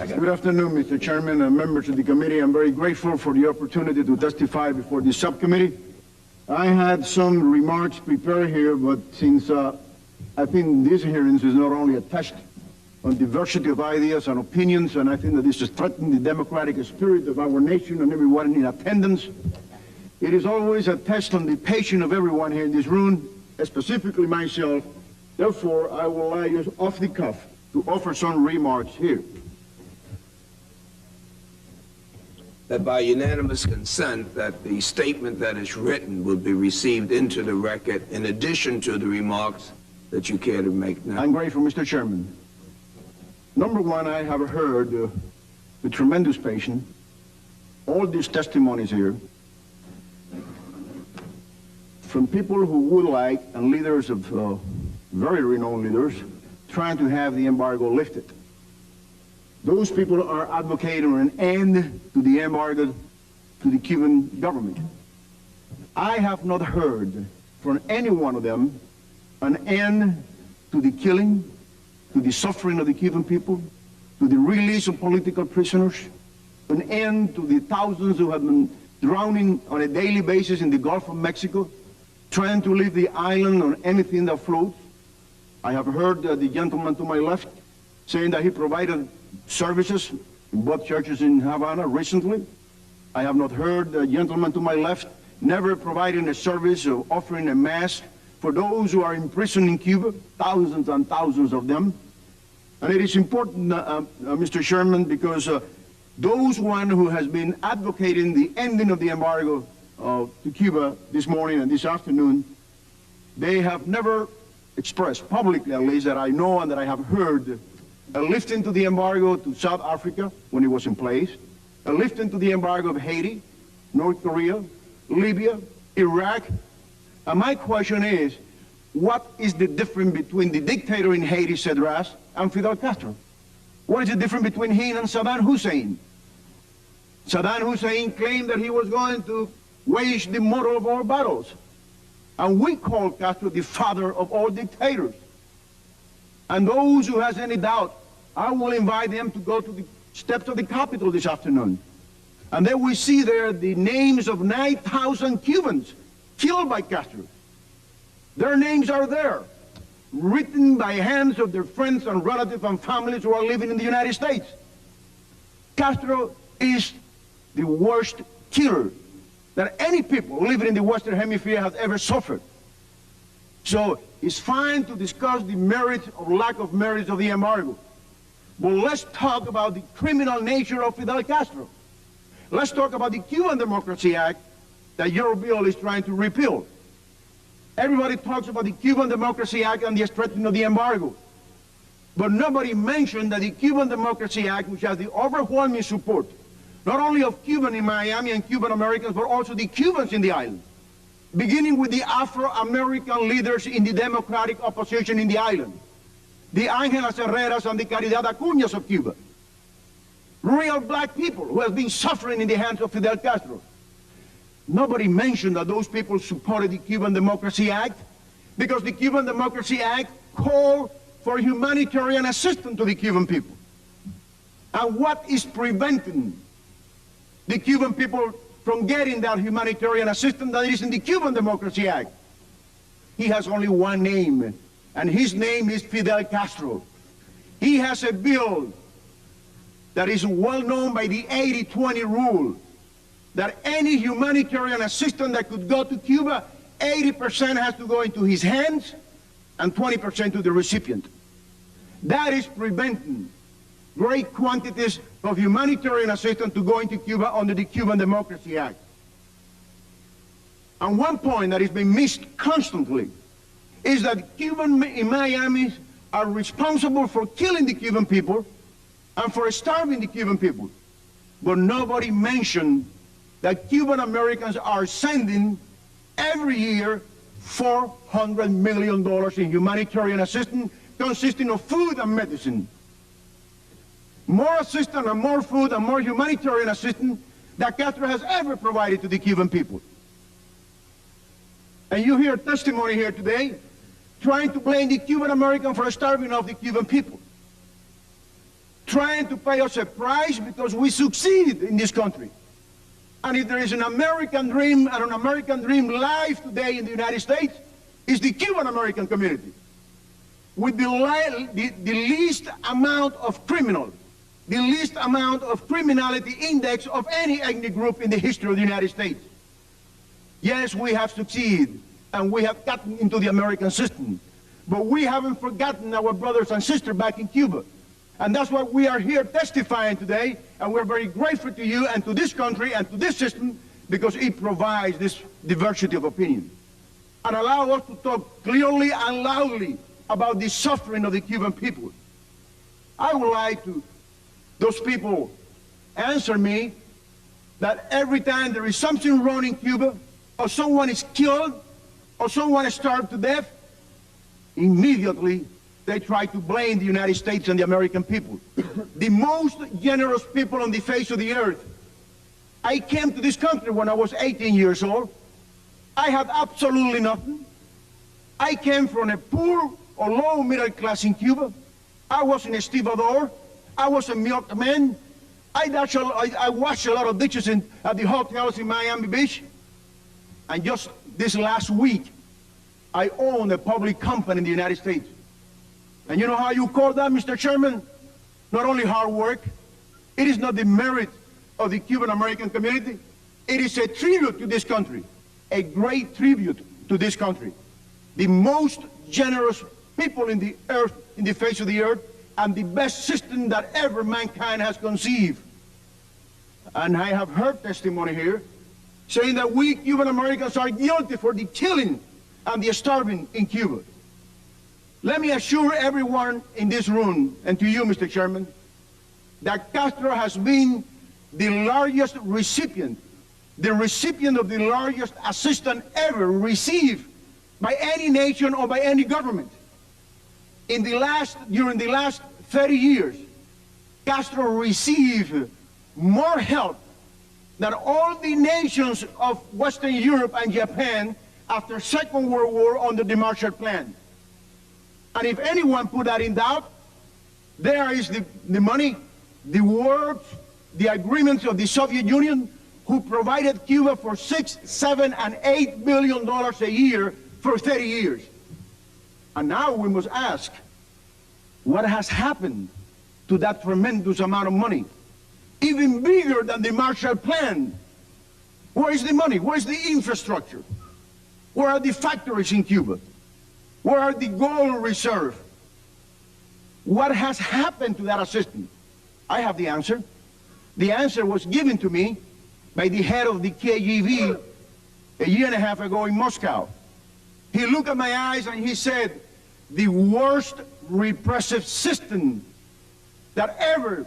Good afternoon, Mr. Chairman and members of the committee. I'm very grateful for the opportunity to testify before this subcommittee. I had some remarks prepared here, but since I think these hearings is not only a test on diversity of ideas and opinions, and I think that this is threatening the democratic spirit of our nation and everyone in attendance, it is always a test on the patience of everyone here in this room, specifically myself. Therefore, I will allow you off the cuff to offer some remarks here. That by unanimous consent that the statement that is written will be received into the record in addition to the remarks that you care to make now. I'm grateful, Mr. Chairman. Number one, I have heard with tremendous patience all these testimonies here from people who would like, and leaders of very renowned leaders, trying to have the embargo lifted. Those people are advocating an end to the embargo to the Cuban government. I have not heard from any one of them an end to the killing, to the suffering of the Cuban people, to the release of political prisoners, an end to the thousands who have been drowning on a daily basis in the Gulf of Mexico, trying to leave the island on anything that floats. I have heard the gentleman to my left saying that he provided services in both churches in Havana recently. I have not heard the gentleman to my left never providing a service of offering a mass for those who are imprisoned in Cuba, thousands and thousands of them. And it is important, Mr. Chairman, because those one who has been advocating the ending of the embargo to Cuba this morning and this afternoon, they have never expressed, publicly at least, that I know and that I have heard, a lifting to the embargo to South Africa when it was in place, a lifting to the embargo of Haiti, North Korea, Libya, Iraq. And my question is, what is the difference between the dictator in Haiti, Cedras, and Fidel Castro? What is the difference between him and Saddam Hussein? Saddam Hussein claimed that he was going to wage the mother of all battles. And we call Castro the father of all dictators. And those who has any doubt, I will invite them to go to the steps of the Capitol this afternoon. And there we see there the names of 9,000 Cubans killed by Castro. Their names are there, written by hands of their friends and relatives and families who are living in the United States. Castro is the worst killer that any people living in the Western Hemisphere has ever suffered. So it's fine to discuss the merits or lack of merits of the embargo. But let's talk about the criminal nature of Fidel Castro. Let's talk about the Cuban Democracy Act that your bill is trying to repeal. Everybody talks about the Cuban Democracy Act and the strengthening of the embargo. But nobody mentioned that the Cuban Democracy Act, which has the overwhelming support, not only of Cuban in Miami and Cuban Americans, but also the Cubans in the island, beginning with the Afro-American leaders in the democratic opposition in the island, the Ángelas Herreras and the Caridad Acuñas of Cuba, real black people who have been suffering in the hands of Fidel Castro. Nobody mentioned that those people supported the Cuban Democracy Act because the Cuban Democracy Act called for humanitarian assistance to the Cuban people. And what is preventing the Cuban people from getting that humanitarian assistance that is in the Cuban Democracy Act? He has only one name, and his name is Fidel Castro. He has a bill that is well known by the 80-20 rule, that any humanitarian assistance that could go to Cuba, 80% has to go into his hands and 20% to the recipient. That is preventing great quantities of humanitarian assistance to go into Cuba under the Cuban Democracy Act. And one point that has been missed constantly is that Cubans in Miami are responsible for killing the Cuban people and for starving the Cuban people. But nobody mentioned that Cuban Americans are sending every year $400 million in humanitarian assistance consisting of food and medicine. More assistance and more food and more humanitarian assistance that Castro has ever provided to the Cuban people. And you hear testimony here today trying to blame the Cuban American for starving off the Cuban people. trying to pay us a price because we succeed in this country. And if there is an American dream, and an American dream live today in the United States, is the Cuban American community, with the least amount of criminals, the least amount of criminality index of any ethnic group in the history of the United States. Yes, we have succeeded, and we have gotten into the American system, but we haven't forgotten our brothers and sisters back in Cuba. And that's why we are here testifying today, and we're very grateful to you and to this country and to this system, because it provides this diversity of opinion and allow us to talk clearly and loudly about the suffering of the Cuban people. I would like to, those people answer me that every time there is something wrong in Cuba, or someone is killed, or someone is starved to death, immediately they try to blame the United States and the American people. The most generous people on the face of the earth. I came to this country when I was 18 years old. I had absolutely nothing. I came from a poor or low middle class in Cuba. I was an estibador. I was a milkman. I washed a lot of dishes at the hotels in Miami Beach. And just this last week, I own a public company in the United States. And you know how you call that, Mr. Chairman? Not only hard work, it is not the merit of the Cuban American community. It is a tribute to this country, a great tribute to this country. The most generous people in the earth, in the face of the earth, and the best system that ever mankind has conceived. And I have heard testimony here saying that we Cuban Americans are guilty for the killing and the starving in Cuba. Let me assure everyone in this room, and to you, Mr. Chairman, that Castro has been the largest recipient, the recipient of the largest assistance ever received by any nation or by any government. During the last 30 years, Castro received more help than all the nations of Western Europe and Japan after Second World War under the Marshall Plan. And if anyone put that in doubt, there is the money, the words, the agreements of the Soviet Union, who provided Cuba for $6, $7, and $8 billion a year for 30 years. And now we must ask, what has happened to that tremendous amount of money? Even bigger than the Marshall Plan. Where is the money? Where is the infrastructure? Where are the factories in Cuba? Where are the gold reserves? What has happened to that assistance? I have the answer. The answer was given to me by the head of the KGB a year and a half ago in Moscow. He looked at my eyes and he said, the worst repressive system that ever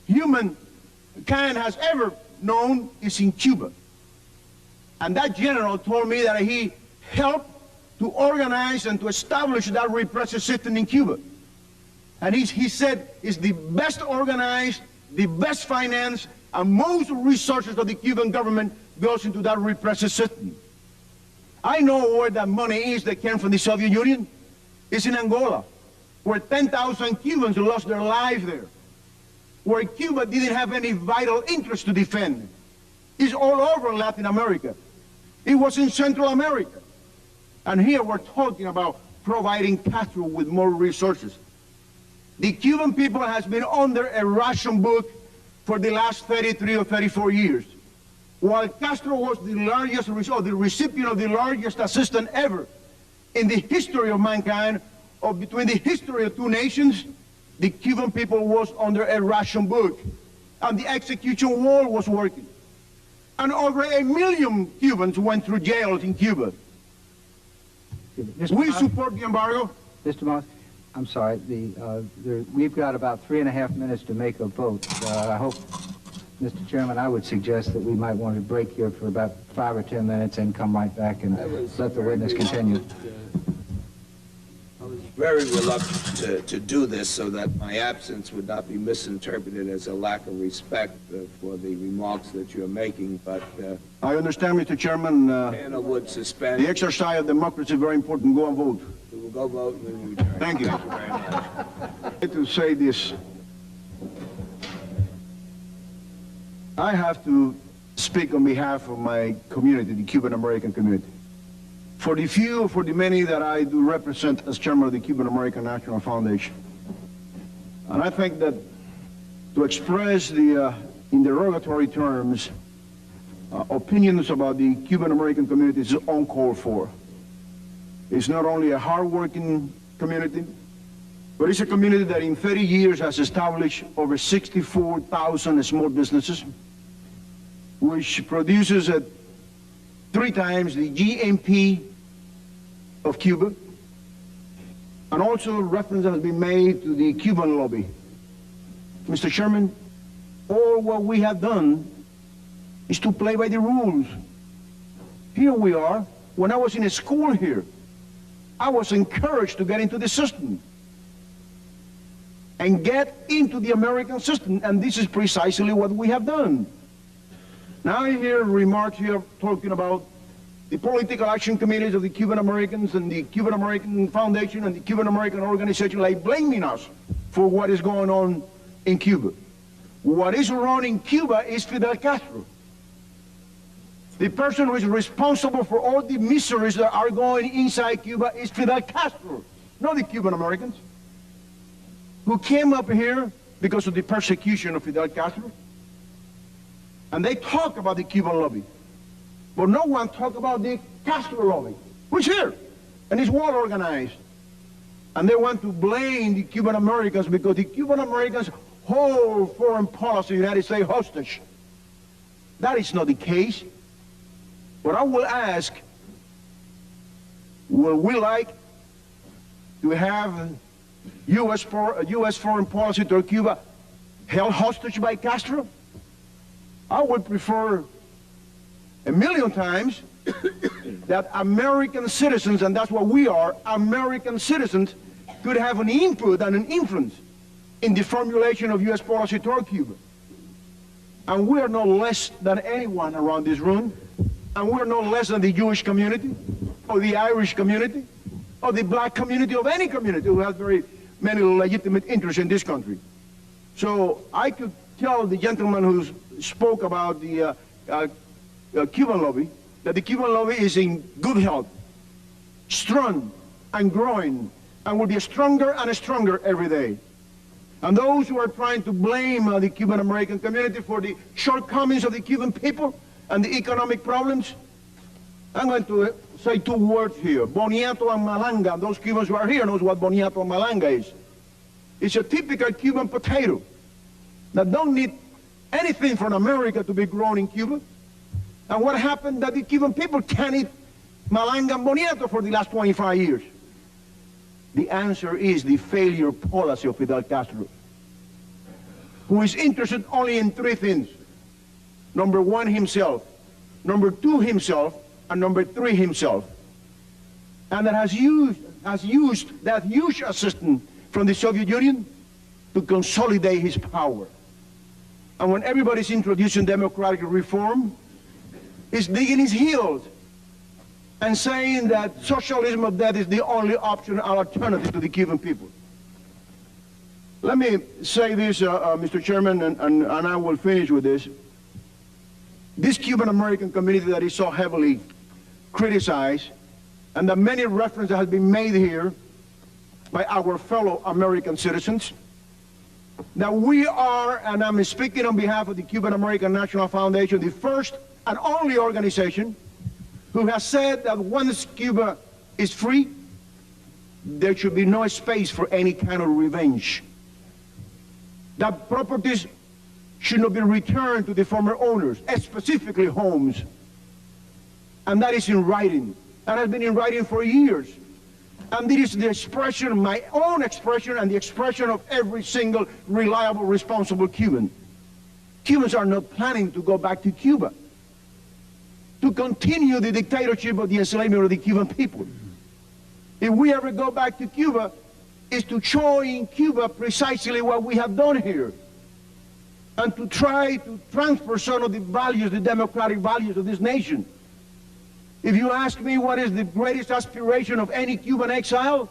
humankind has ever known is in Cuba. And that general told me that he helped to organize and to establish that repressive system in Cuba. And he said it's the best organized, the best financed, and most resources of the Cuban government goes into that repressive system. I know where that money is that came from the Soviet Union. It's in Angola, where 10,000 Cubans lost their lives there, where Cuba didn't have any vital interest to defend. It's all over Latin America. It was in Central America. And here we're talking about providing Castro with more resources. The Cuban people has been under a ration book for the last 33 or 34 years. While Castro was the largest, or the recipient of the largest assistance ever in the history of mankind, or between the history of two nations, the Cuban people was under a ration book, and the execution wall was working. And over 1 million Cubans went through jails in Cuba. We support the embargo. Mr. Moss, I'm sorry. We've got about 3.5 minutes to make a vote. I hope, Mr. Chairman, I would suggest that we might want to break here for about 5 or 10 minutes and come right back and let the witness continue. I was very reluctant to do this so that my absence would not be misinterpreted as a lack of respect for the remarks that you're making, but I understand, Mr. Chairman. Anna would suspend. The exercise of democracy is very important. Go and vote. We will go vote and then return. Thank you. Thank you very much. I have to say this. I have to speak on behalf of my community, the Cuban American community. For the few, for the many that I do represent as chairman of the Cuban American National Foundation. And I think that to express the, in derogatory terms, opinions about the Cuban American community is uncalled for. It's not only a hard-working community, but it's a community that in 30 years has established over 64,000 small businesses, which produces 3 times the GNP of Cuba. And also reference has been made to the Cuban lobby. Mr. Chairman, all what we have done is to play by the rules. Here we are. When I was in a school here, I was encouraged to get into the system and get into the American system, and this is precisely what we have done. Now I hear remarks here talking about the political action committees of the Cuban Americans and the Cuban American Foundation and the Cuban American Organization, like blaming us for what is going on in Cuba. What is wrong in Cuba is Fidel Castro. The person who is responsible for all the miseries that are going inside Cuba is Fidel Castro, not the Cuban Americans, who came up here because of the persecution of Fidel Castro. And they talk about the Cuban lobby. But no one talk about the Castro lobby, who's here, and is well organized. And they want to blame the Cuban Americans because the Cuban Americans hold foreign policy of the United States hostage. That is not the case. But I will ask, would we like to have U.S. foreign policy toward Cuba held hostage by Castro? I would prefer 1,000,000 times that American citizens, and that's what we are, American citizens, could have an input and an influence in the formulation of U.S. policy toward Cuba. And we are no less than anyone around this room, and we're no less than the Jewish community, or the Irish community, or the black community, of any community who has very many legitimate interests in this country. So I could tell the gentleman who spoke about the Cuban lobby, that the Cuban lobby is in good health, strong and growing, and will be stronger and stronger every day. And those who are trying to blame the Cuban American community for the shortcomings of the Cuban people and the economic problems, I'm going to say 2 words here. Boniato and malanga. Those Cubans who are here knows what boniato and malanga is. It's a typical Cuban potato that don't need anything from America to be grown in Cuba. And what happened that the Cuban people can't eat malanga and boniato for the last 25 years? The answer is the failure policy of Fidel Castro, who is interested only in 3 things. Number 1, himself. Number 2, himself. And number 3, himself. And that has used that huge assistance from the Soviet Union to consolidate his power. And when everybody's introducing democratic reform, he's digging his heels and saying that socialism of death is the only option and alternative to the Cuban people. Let me say this, Mr. Chairman, and I will finish with this. This Cuban American community that is so heavily criticized, and that many references have been made here by our fellow American citizens, that we are, and I'm speaking on behalf of the Cuban American National Foundation, the first and only organization who has said that once Cuba is free, there should be no space for any kind of revenge. That properties should not be returned to the former owners, specifically homes. And that is in writing. That has been in writing for years. And this is the expression, my own expression, and the expression of every single reliable, responsible Cuban. Cubans are not planning to go back to Cuba to continue the dictatorship of the enslavement of the Cuban people. If we ever go back to Cuba, it's to show in Cuba precisely what we have done here, and to try to transfer some of the values, the democratic values of this nation. If you ask me what is the greatest aspiration of any Cuban exile,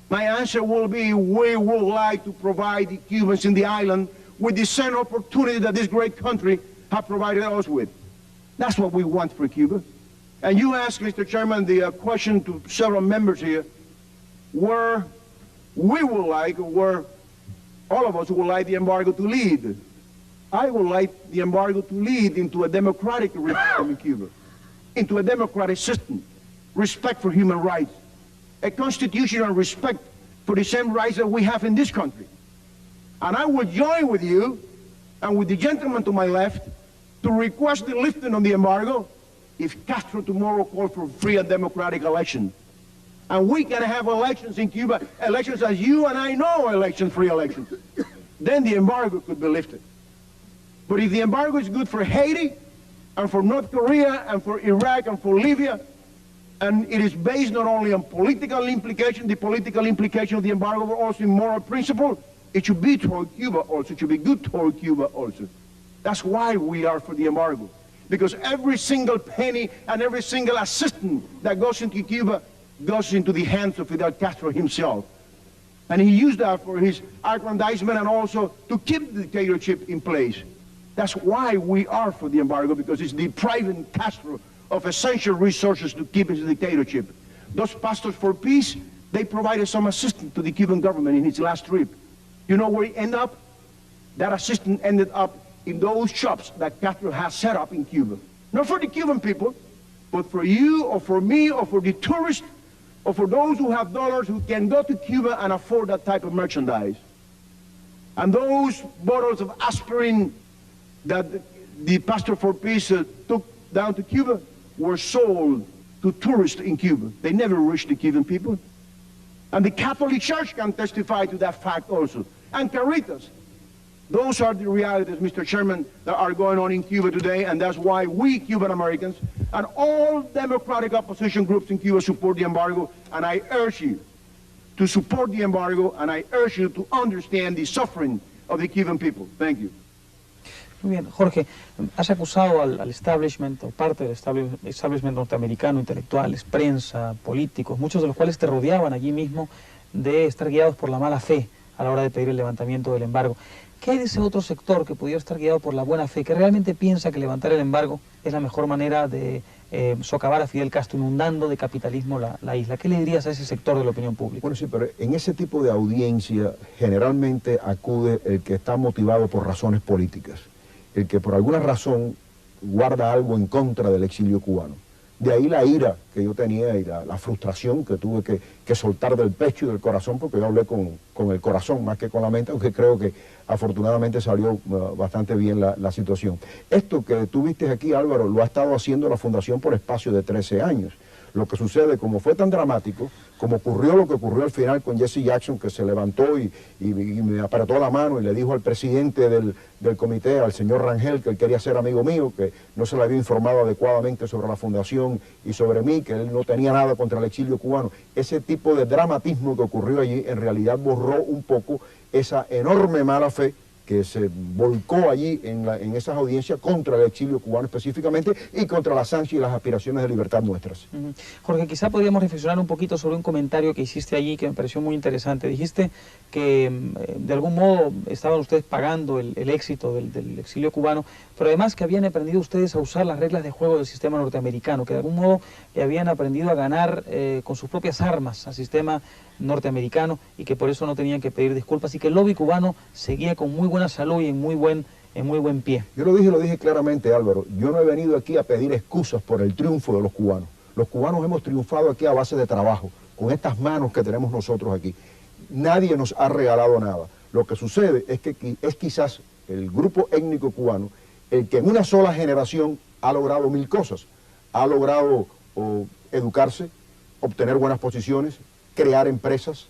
my answer will be, we would like to provide the Cubans in the island with the same opportunity that this great country have provided us with. That's what we want for Cuba. And you asked, Mr. Chairman, the question to several members here, where we would like, or where all of us would like the embargo to lead. I would like the embargo to lead into a democratic reform in Cuba, into a democratic system, respect for human rights, a constitutional respect for the same rights that we have in this country. And I would join with you and with the gentleman to my left to request the lifting of the embargo if Castro tomorrow calls for free and democratic elections. And we can have elections in Cuba, elections as you and I know elections, free elections. Then the embargo could be lifted. But if the embargo is good for Haiti and for North Korea and for Iraq and for Libya, and it is based not only on political implication, the political implication of the embargo, but also in moral principle, it should be toward Cuba also. It should be good toward Cuba also. That's why we are for the embargo. Because every single penny and every single assistance that goes into Cuba goes into the hands of Fidel Castro himself. And he used that for his aggrandizement and also to keep the dictatorship in place. That's why we are for the embargo, because it's depriving Castro of essential resources to keep his dictatorship. Those pastors for peace, they provided some assistance to the Cuban government in his last trip. You know where he ended up? That assistance ended up in those shops that Castro has set up in Cuba. Not for the Cuban people, but for you or for me or for the tourists or for those who have dollars who can go to Cuba and afford that type of merchandise. And those bottles of aspirin that the pastor for peace took down to Cuba were sold to tourists in Cuba. They never reached the Cuban people. And the Catholic Church can testify to that fact also. And Caritas. Those are the realities, Mr. Chairman, that are going on in Cuba today, and that's why we Cuban Americans and all democratic opposition groups in Cuba support the embargo, and I urge you to support the embargo, and I urge you to understand the suffering of the Cuban people. Thank you. Muy bien, Jorge, has acusado al establishment, o parte del establishment norteamericano, intelectuales, prensa, políticos, muchos de los cuales te rodeaban allí mismo, de estar guiados por la mala fe a la hora de pedir el levantamiento del embargo. ¿Qué hay de ese otro sector que pudiera estar guiado por la buena fe, que realmente piensa que levantar el embargo es la mejor manera de socavar a Fidel Castro, inundando de capitalismo la isla? ¿Qué le dirías a ese sector de la opinión pública? Bueno, sí, pero en ese tipo de audiencia generalmente acude el que está motivado por razones políticas, el que por alguna razón guarda algo en contra del exilio cubano. De ahí la ira que yo tenía y la frustración que tuve que soltar del pecho y del corazón, porque yo hablé con el corazón más que con la mente, aunque creo que afortunadamente salió bastante bien la situación. Esto que tú viste aquí, Álvaro, lo ha estado haciendo la Fundación por espacio de 13 años. Lo que sucede, como fue tan dramático, como ocurrió lo que ocurrió al final con Jesse Jackson, que se levantó y me apretó la mano y le dijo al presidente del comité, al señor Rangel, que él quería ser amigo mío, que no se le había informado adecuadamente sobre la fundación y sobre mí, que él no tenía nada contra el exilio cubano. Ese tipo de dramatismo que ocurrió allí en realidad borró un poco esa enorme mala fe que se volcó allí en esas audiencias contra el exilio cubano específicamente y contra las ansias y las aspiraciones de libertad nuestras. Jorge, quizá podríamos reflexionar un poquito sobre un comentario que hiciste allí que me pareció muy interesante. Dijiste que de algún modo estaban ustedes pagando el éxito del exilio cubano, pero además que habían aprendido ustedes a usar las reglas de juego del sistema norteamericano, que de algún modo habían aprendido a ganar con sus propias armas al sistema norteamericano y que por eso no tenían que pedir disculpas y que el lobby cubano seguía con muy buena salud y en muy buen pie. Yo lo dije claramente, Álvaro, yo no he venido aquí a pedir excusas por el triunfo de los cubanos. Los cubanos hemos triunfado aquí a base de trabajo, con estas manos que tenemos nosotros aquí. Nadie nos ha regalado nada. Lo que sucede es que es quizás el grupo étnico cubano el que en una sola generación ha logrado 1000 cosas. Ha logrado educarse, obtener buenas posiciones, crear empresas,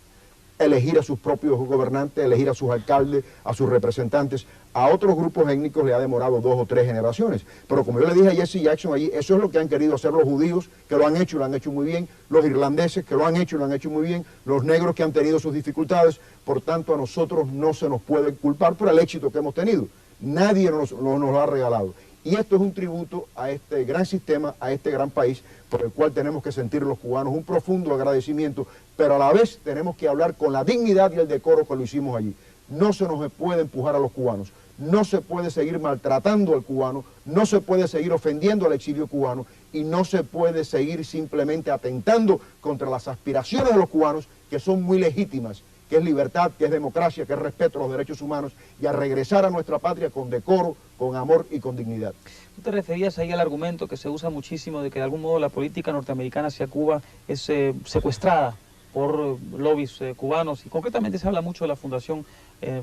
elegir a sus propios gobernantes, elegir a sus alcaldes, a sus representantes. A otros grupos étnicos le ha demorado 2 o 3 generaciones. Pero como yo le dije a Jesse Jackson allí, eso es lo que han querido hacer los judíos, que lo han hecho muy bien, los irlandeses, que lo han hecho muy bien, los negros que han tenido sus dificultades. Por tanto, a nosotros no se nos puede culpar por el éxito que hemos tenido. Nadie nos lo ha regalado. Y esto es un tributo a este gran sistema, a este gran país, por el cual tenemos que sentir los cubanos un profundo agradecimiento, pero a la vez tenemos que hablar con la dignidad y el decoro que lo hicimos allí. No se nos puede empujar a los cubanos, no se puede seguir maltratando al cubano, no se puede seguir ofendiendo al exilio cubano y no se puede seguir simplemente atentando contra las aspiraciones de los cubanos, que son muy legítimas, que es libertad, que es democracia, que es respeto a los derechos humanos y a regresar a nuestra patria con decoro, con amor y con dignidad. Tú te referías ahí al argumento que se usa muchísimo de que de algún modo la política norteamericana hacia Cuba es secuestrada por lobbies cubanos, y concretamente se habla mucho de la Fundación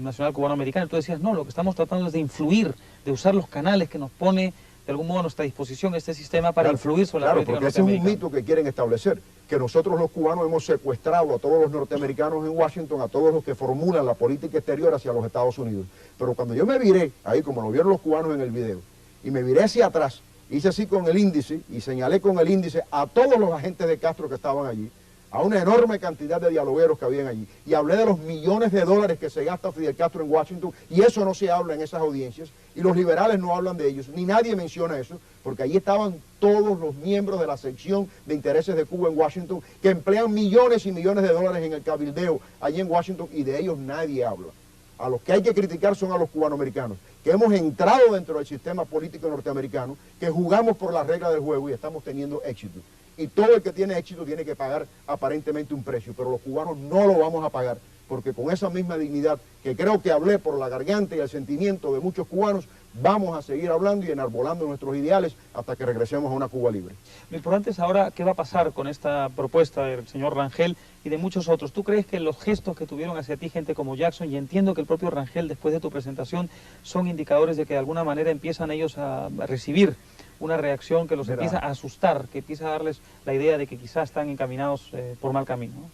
Nacional Cubano-Americana. Tú decías, no, lo que estamos tratando es de influir, de usar los canales que nos pone de algún modo a nuestra disposición este sistema para influir sobre la política porque ese es norteamericana. un mito que quieren establecer, que nosotros los cubanos hemos secuestrado a todos los norteamericanos en Washington, a todos los que formulan la política exterior hacia los Estados Unidos. Pero cuando yo me viré, ahí como lo vieron los cubanos en el video, y me viré hacia atrás, hice así con el índice y señalé con el índice a todos los agentes de Castro que estaban allí, a una enorme cantidad de dialogueros que habían allí, y hablé de los millones de dólares que se gasta Fidel Castro en Washington, y eso no se habla en esas audiencias, y los liberales no hablan de ellos, ni nadie menciona eso, porque allí estaban todos los miembros de la sección de intereses de Cuba en Washington, que emplean millones y millones de dólares en el cabildeo allí en Washington, y de ellos nadie habla. A los que hay que criticar son a los cubanoamericanos, que hemos entrado dentro del sistema político norteamericano, que jugamos por las reglas del juego y estamos teniendo éxito. Y todo el que tiene éxito tiene que pagar aparentemente un precio, pero los cubanos no lo vamos a pagar, porque con esa misma dignidad que creo que hablé por la garganta y el sentimiento de muchos cubanos, vamos a seguir hablando y enarbolando nuestros ideales hasta que regresemos a una Cuba libre. Lo importante es ahora qué va a pasar con esta propuesta del señor Rangel y de muchos otros. ¿Tú crees que los gestos que tuvieron hacia ti gente como Jackson, y entiendo que el propio Rangel después de tu presentación, son indicadores de que de alguna manera empiezan ellos a recibir una reacción que los empieza a asustar, que empieza a darles la idea de que quizás están encaminados por mal camino, ¿no?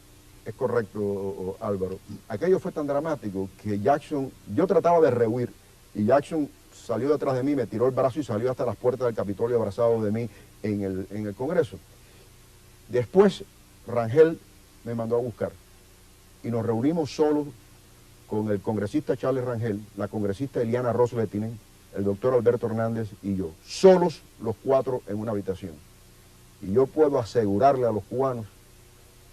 Es correcto, Álvaro. Aquello fue tan dramático que Jackson, yo trataba de rehuir, y Jackson salió detrás de mí, me tiró el brazo y salió hasta las puertas del Capitolio abrazado de mí en el Congreso. Después, Rangel me mandó a buscar y nos reunimos solos con el congresista Charles Rangel, la congresista Eliana Ross-Lettinen, el doctor Alberto Hernández y yo, solos los cuatro en una habitación. Y yo puedo asegurarle a los cubanos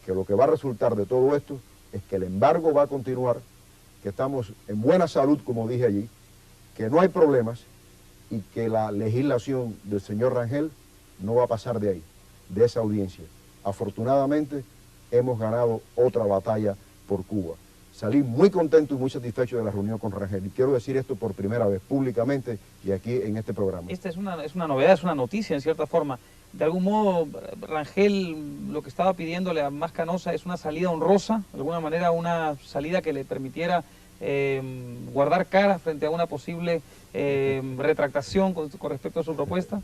que lo que va a resultar de todo esto es que el embargo va a continuar, que estamos en buena salud, como dije allí, que no hay problemas y que la legislación del señor Rangel no va a pasar de ahí, de esa audiencia. Afortunadamente hemos ganado otra batalla por Cuba. Salí muy contento y muy satisfecho de la reunión con Rangel, y quiero decir esto por primera vez públicamente y aquí en este programa. Esta es una novedad, es una noticia en cierta forma. De algún modo, Rangel lo que estaba pidiéndole a más Canosa es una salida honrosa, de alguna manera una salida que le permitiera guardar cara frente a una posible retractación con respecto a su propuesta.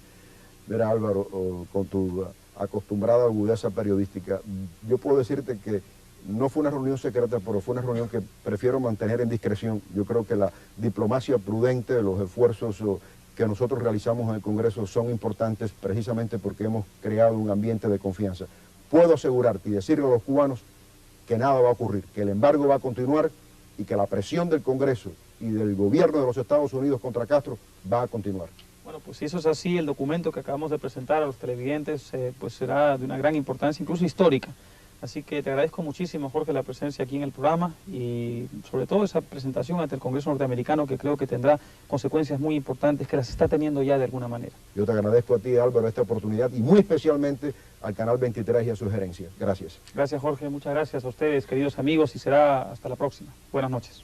Mira, Álvaro, con tu acostumbrada agudeza periodística, yo puedo decirte que no fue una reunión secreta, pero fue una reunión que prefiero mantener en discreción. Yo creo que la diplomacia prudente, los esfuerzos que nosotros realizamos en el Congreso son importantes precisamente porque hemos creado un ambiente de confianza. Puedo asegurarte y decirle a los cubanos que nada va a ocurrir, que el embargo va a continuar y que la presión del Congreso y del gobierno de los Estados Unidos contra Castro va a continuar. Bueno, pues si eso es así, el documento que acabamos de presentar a los televidentes pues será de una gran importancia, incluso histórica. Así que te agradezco muchísimo, Jorge, la presencia aquí en el programa y sobre todo esa presentación ante el Congreso norteamericano, que creo que tendrá consecuencias muy importantes, que las está teniendo ya de alguna manera. Yo te agradezco a ti, Álvaro, esta oportunidad y muy especialmente al Canal 23 y a su gerencia. Gracias. Gracias, Jorge. Muchas gracias a ustedes, queridos amigos, y será hasta la próxima. Buenas noches.